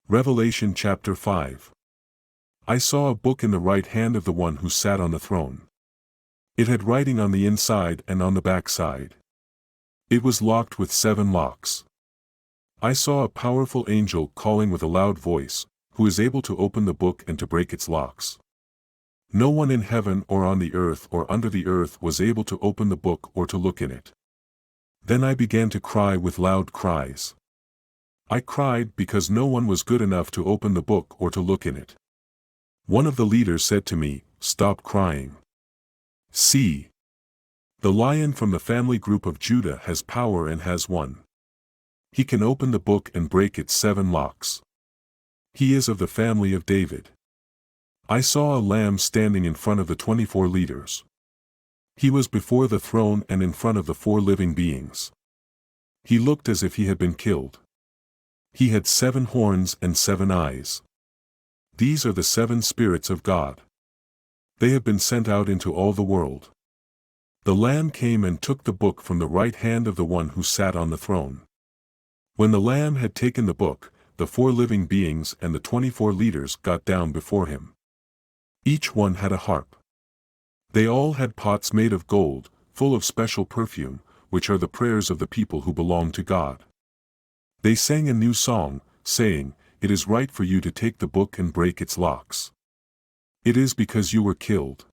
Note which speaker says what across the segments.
Speaker 1: Revelation chapter 5. I saw a book in the right hand of the one who sat on the throne. It had writing on the inside and on the back side. It was locked with 7 locks. I saw a powerful angel calling with a loud voice, who is able to open the book and to break its locks. No one in heaven or on the earth or under the earth was able to open the book or to look in it. Then I began to cry with loud cries. I cried because no one was good enough to open the book or to look in it. One of the leaders said to me, "Stop crying. See. The Lion from the family group of Judah has power and has won. He can open the book and break its 7 locks. He is of the family of David." I saw a lamb standing in front of the 24 leaders. He was before the throne and in front of the 4 living beings. He looked as if he had been killed. He had 7 horns and 7 eyes. These are the 7 spirits of God. They have been sent out into all the world. The Lamb came and took the book from the right hand of the one who sat on the throne. When the Lamb had taken the book, the 4 living beings and the 24 leaders got down before him. Each one had a harp. They all had pots made of gold, full of special perfume, which are the prayers of the people who belong to God. They sang a new song, saying, "It is right for you to take the book and break its locks. It is because you were killed.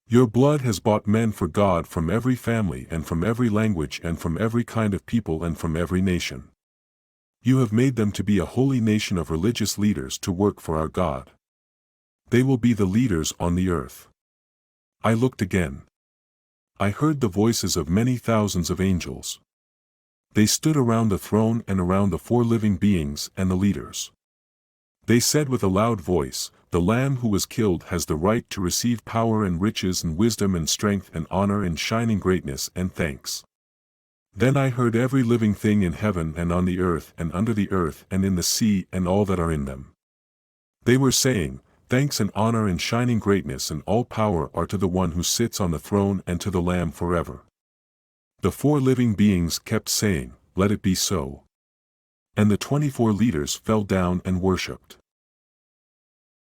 Speaker 1: Your blood has bought men for God from every family and from every language and from every kind of people and from every nation. You have made them to be a holy nation of religious leaders to work for our God. They will be the leaders on the earth." I looked again. I heard the voices of many thousands of angels. They stood around the throne and around the 4 living beings and the leaders. They said with a loud voice, "The Lamb who was killed has the right to receive power and riches and wisdom and strength and honor and shining greatness and thanks." Then I heard every living thing in heaven and on the earth and under the earth and in the sea and all that are in them. They were saying, "Thanks and honor and shining greatness and all power are to the one who sits on the throne and to the Lamb forever." The 4 living beings kept saying, "Let it be so." And the 24 leaders fell down and worshipped.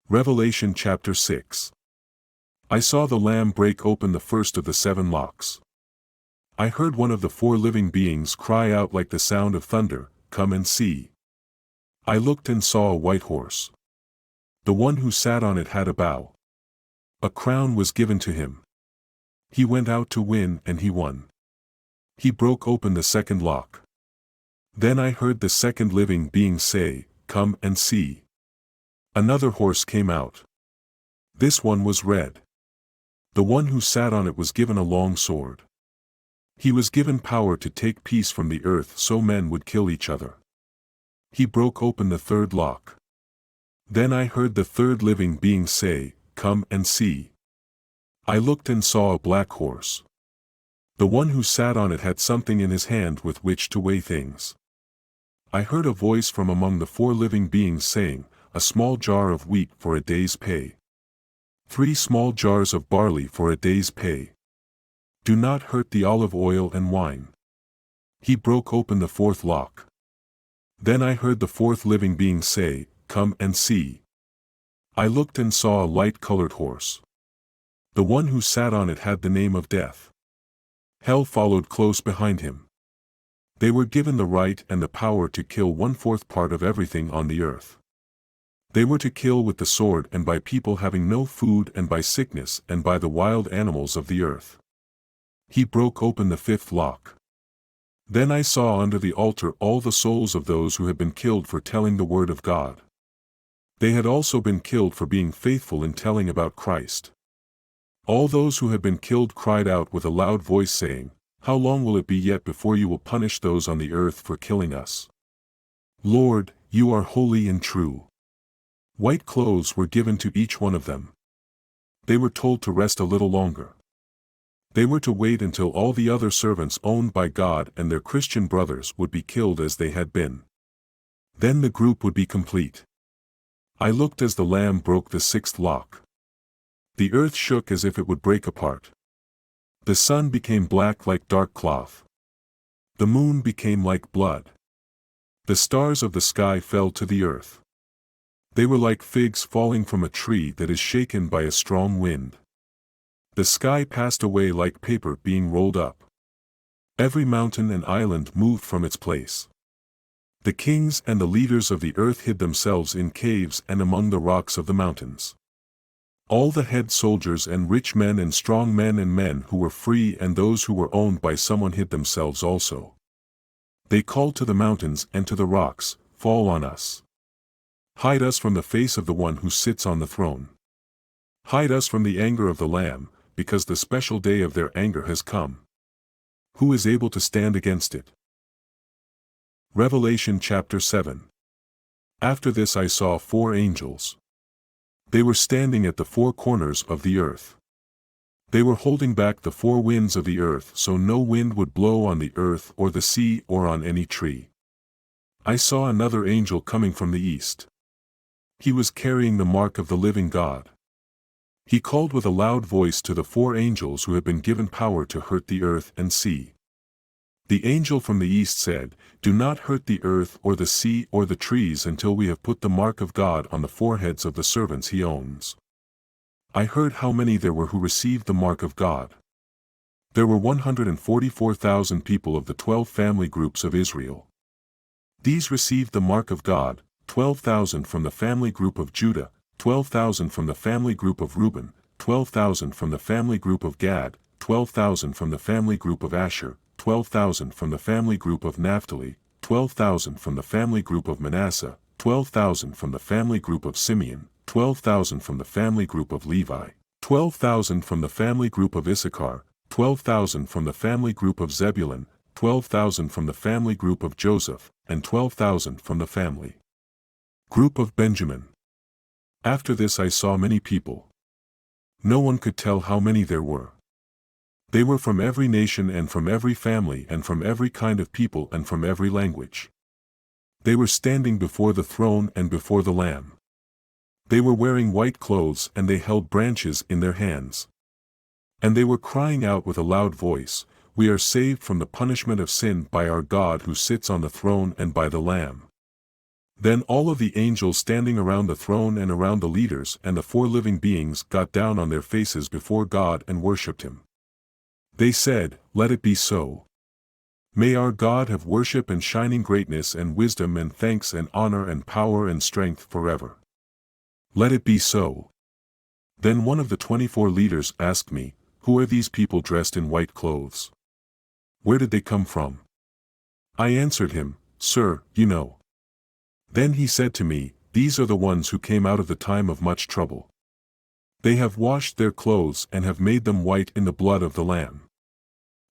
Speaker 1: Revelation chapter 6. I saw the Lamb break open the first of the 7 locks. I heard one of the 4 living beings cry out like the sound of thunder, "Come and see." I looked and saw a white horse. The one who sat on it had a bow. A crown was given to him. He went out to win and he won. He broke open the 2nd lock. Then I heard the 2nd living being say, "Come and see." Another horse came out. This one was red. The one who sat on it was given a long sword. He was given power to take peace from the earth so men would kill each other. He broke open the 3rd lock. Then I heard the 3rd living being say, "Come and see." I looked and saw a black horse. The one who sat on it had something in his hand with which to weigh things. I heard a voice from among the 4 living beings saying, "A small jar of wheat for a day's pay. 3 small jars of barley for a day's pay. Do not hurt the olive oil and wine." He broke open the 4th lock. Then I heard the 4th living being say, "Come and see." I looked and saw a light-colored horse. The one who sat on it had the name of Death. Hell followed close behind him. They were given the right and the power to kill 1/4 part of everything on the earth. They were to kill with the sword and by people having no food and by sickness and by the wild animals of the earth. He broke open the 5th lock. Then I saw under the altar all the souls of those who had been killed for telling the word of God. They had also been killed for being faithful in telling about Christ. All those who had been killed cried out with a loud voice saying, "How long will it be yet before you will punish those on the earth for killing us? Lord, you are holy and true." White clothes were given to each one of them. They were told to rest a little longer. They were to wait until all the other servants owned by God and their Christian brothers would be killed as they had been. Then the group would be complete. I looked as the Lamb broke the 6th lock. The earth shook as if it would break apart. The sun became black like dark cloth. The moon became like blood. The stars of the sky fell to the earth. They were like figs falling from a tree that is shaken by a strong wind. The sky passed away like paper being rolled up. Every mountain and island moved from its place. The kings and the leaders of the earth hid themselves in caves and among the rocks of the mountains. All the head soldiers and rich men and strong men and men who were free and those who were owned by someone hid themselves also. They called to the mountains and to the rocks, "Fall on us. Hide us from the face of the one who sits on the throne. Hide us from the anger of the Lamb, because the special day of their anger has come. Who is able to stand against it?" Revelation chapter 7. After this I saw 4 angels. They were standing at the 4 corners of the earth. They were holding back the 4 winds of the earth so no wind would blow on the earth or the sea or on any tree. I saw another angel coming from the east. He was carrying the mark of the living God. He called with a loud voice to the 4 angels who had been given power to hurt the earth and sea. The angel from the east said, "Do not hurt the earth or the sea or the trees until we have put the mark of God on the foreheads of the servants he owns." I heard how many there were who received the mark of God. There were 144,000 people of the 12 family groups of Israel. These received the mark of God, 12,000 from the family group of Judah, 12,000 from the family group of Reuben, 12,000 from the family group of Gad, 12,000 from the family group of Asher, 12,000 from the family group of Naphtali, 12,000 from the family group of Manasseh, 12,000 from the family group of Simeon, 12,000 from the family group of Levi, 12,000 from the family group of Issachar, 12,000 from the family group of Zebulun, 12,000 from the family group of Joseph, and 12,000 from the family group of Benjamin. After this I saw many people. No one could tell how many there were. They were from every nation and from every family and from every kind of people and from every language. They were standing before the throne and before the Lamb. They were wearing white clothes and they held branches in their hands. And they were crying out with a loud voice, "We are saved from the punishment of sin by our God who sits on the throne and by the Lamb." Then all of the angels standing around the throne and around the leaders and the 4 living beings got down on their faces before God and worshipped him. They said, "Let it be so. May our God have worship and shining greatness and wisdom and thanks and honor and power and strength forever. Let it be so." Then one of the 24 leaders asked me, "Who are these people dressed in white clothes? Where did they come from?" I answered him, "Sir, you know." Then he said to me, "These are the ones who came out of the time of much trouble. They have washed their clothes and have made them white in the blood of the Lamb.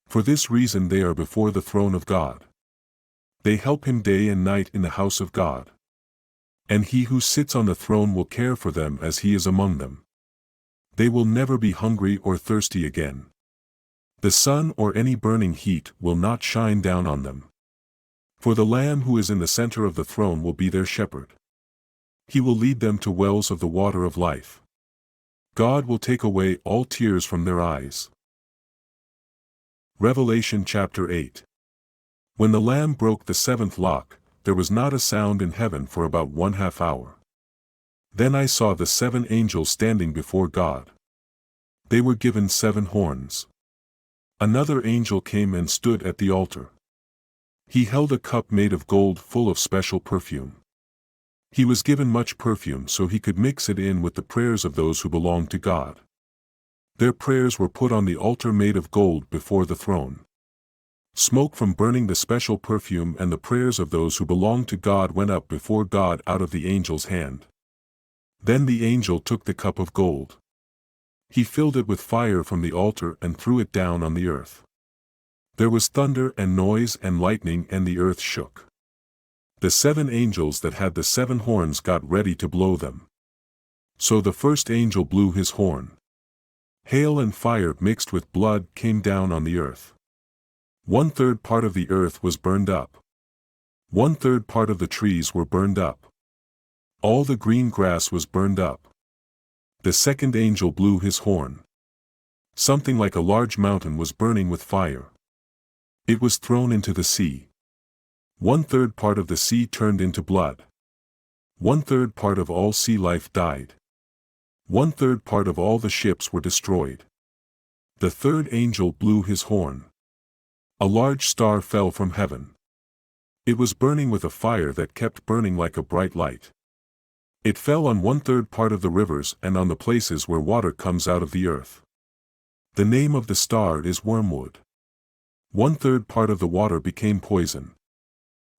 Speaker 1: For this reason they are before the throne of God. They help him day and night in the house of God. And he who sits on the throne will care for them as he is among them. They will never be hungry or thirsty again. The sun or any burning heat will not shine down on them. For the Lamb who is in the center of the throne will be their shepherd. He will lead them to wells of the water of life. God will take away all tears from their eyes." Revelation chapter 8. When the Lamb broke the 7th lock, there was not a sound in heaven for about 1/2 hour. Then I saw the 7 angels standing before God. They were given 7 horns. Another angel came and stood at the altar. He held a cup made of gold full of special perfume. He was given much perfume so he could mix it in with the prayers of those who belonged to God. Their prayers were put on the altar made of gold before the throne. Smoke from burning the special perfume and the prayers of those who belonged to God went up before God out of the angel's hand. Then the angel took the cup of gold. He filled it with fire from the altar and threw it down on the earth. There was thunder and noise and lightning and the earth shook. The 7 angels that had the 7 horns got ready to blow them. So the first angel blew his horn. Hail and fire mixed with blood came down on the earth. 1/3 part of the earth was burned up. 1/3 part of the trees were burned up. All the green grass was burned up. The second angel blew his horn. Something like a large mountain was burning with fire. It was thrown into the sea. 1/3 part of the sea turned into blood. 1/3 part of all sea life died. 1/3 part of all the ships were destroyed. The third angel blew his horn. A large star fell from heaven. It was burning with a fire that kept burning like a bright light. It fell on 1/3 part of the rivers and on the places where water comes out of the earth. The name of the star is wormwood. 1/3 part of the water became poison.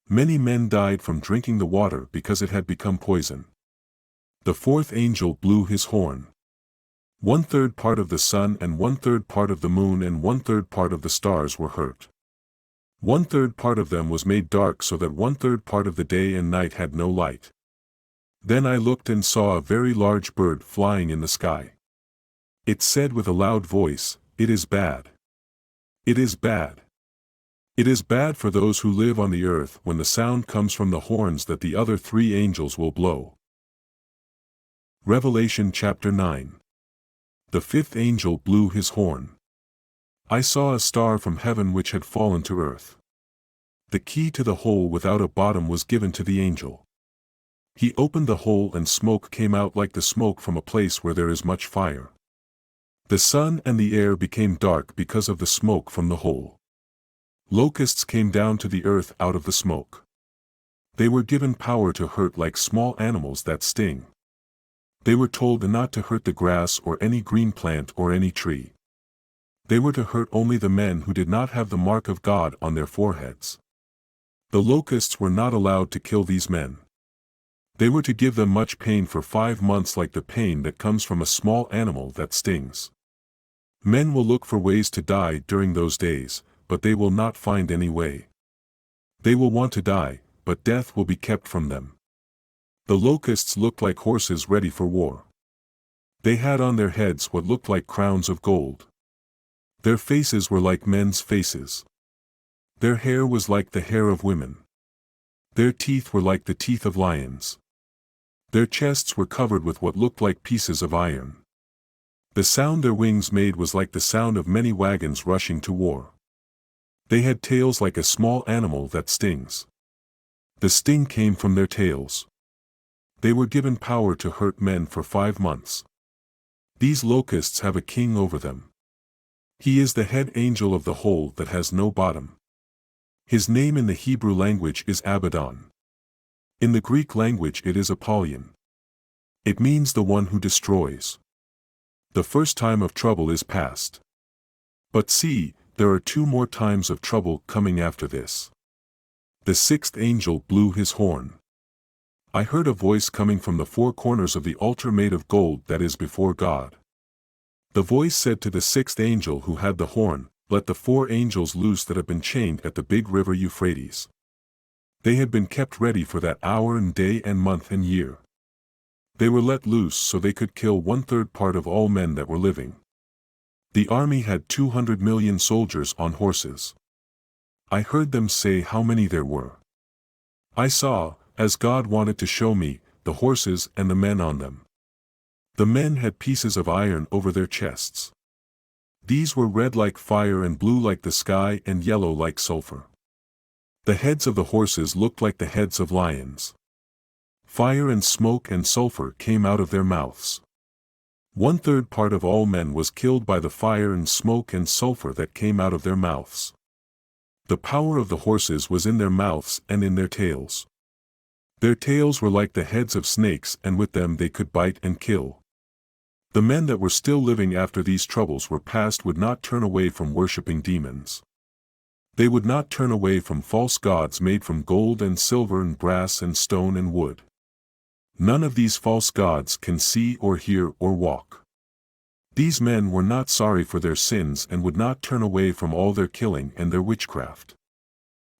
Speaker 1: Many men died from drinking the water because it had become poison. The fourth angel blew his horn. 1/3 part of the sun and 1/3 part of the moon and 1/3 part of the stars were hurt. 1/3 part of them was made dark so that 1/3 part of the day and night had no light. Then I looked and saw a very large bird flying in the sky. It said with a loud voice, "It is bad. It is bad. It is bad for those who live on the earth when the sound comes from the horns that the other three angels will blow." Revelation chapter 9. The fifth angel blew his horn. I saw a star from heaven which had fallen to earth. The key to the hole without a bottom was given to the angel. He opened the hole and smoke came out like the smoke from a place where there is much fire. The sun and the air became dark because of the smoke from the hole. Locusts came down to the earth out of the smoke. They were given power to hurt like small animals that sting. They were told not to hurt the grass or any green plant or any tree. They were to hurt only the men who did not have the mark of God on their foreheads. The locusts were not allowed to kill these men. They were to give them much pain for 5 months, like the pain that comes from a small animal that stings. Men will look for ways to die during those days, but they will not find any way. They will want to die, but death will be kept from them. The locusts looked like horses ready for war. They had on their heads what looked like crowns of gold. Their faces were like men's faces. Their hair was like the hair of women. Their teeth were like the teeth of lions. Their chests were covered with what looked like pieces of iron. The sound their wings made was like the sound of many wagons rushing to war. They had tails like a small animal that stings. The sting came from their tails. They were given power to hurt men for 5 months. These locusts have a king over them. He is the head angel of the hole that has no bottom. His name in the Hebrew language is Abaddon. In the Greek language it is Apollyon. It means the one who destroys. The first time of trouble is past. But see, there are 2 more times of trouble coming after this. The sixth angel blew his horn. I heard a voice coming from the 4 corners of the altar made of gold that is before God. The voice said to the sixth angel who had the horn, "Let the 4 angels loose that have been chained at the big river Euphrates." They had been kept ready for that hour and day and month and year. They were let loose so they could kill 1/3 part of all men that were living. The army had 200 million soldiers on horses. I heard them say how many there were. I saw, as God wanted to show me, the horses and the men on them. The men had pieces of iron over their chests. These were red like fire and blue like the sky and yellow like sulfur. The heads of the horses looked like the heads of lions. Fire and smoke and sulfur came out of their mouths. 1/3 part of all men was killed by the fire and smoke and sulfur that came out of their mouths. The power of the horses was in their mouths and in their tails. Their tails were like the heads of snakes, and with them they could bite and kill. The men that were still living after these troubles were past would not turn away from worshipping demons. They would not turn away from false gods made from gold and silver and brass and stone and wood. None of these false gods can see or hear or walk. These men were not sorry for their sins and would not turn away from all their killing and their witchcraft.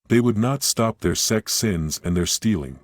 Speaker 1: They would not stop their sex sins and their stealing.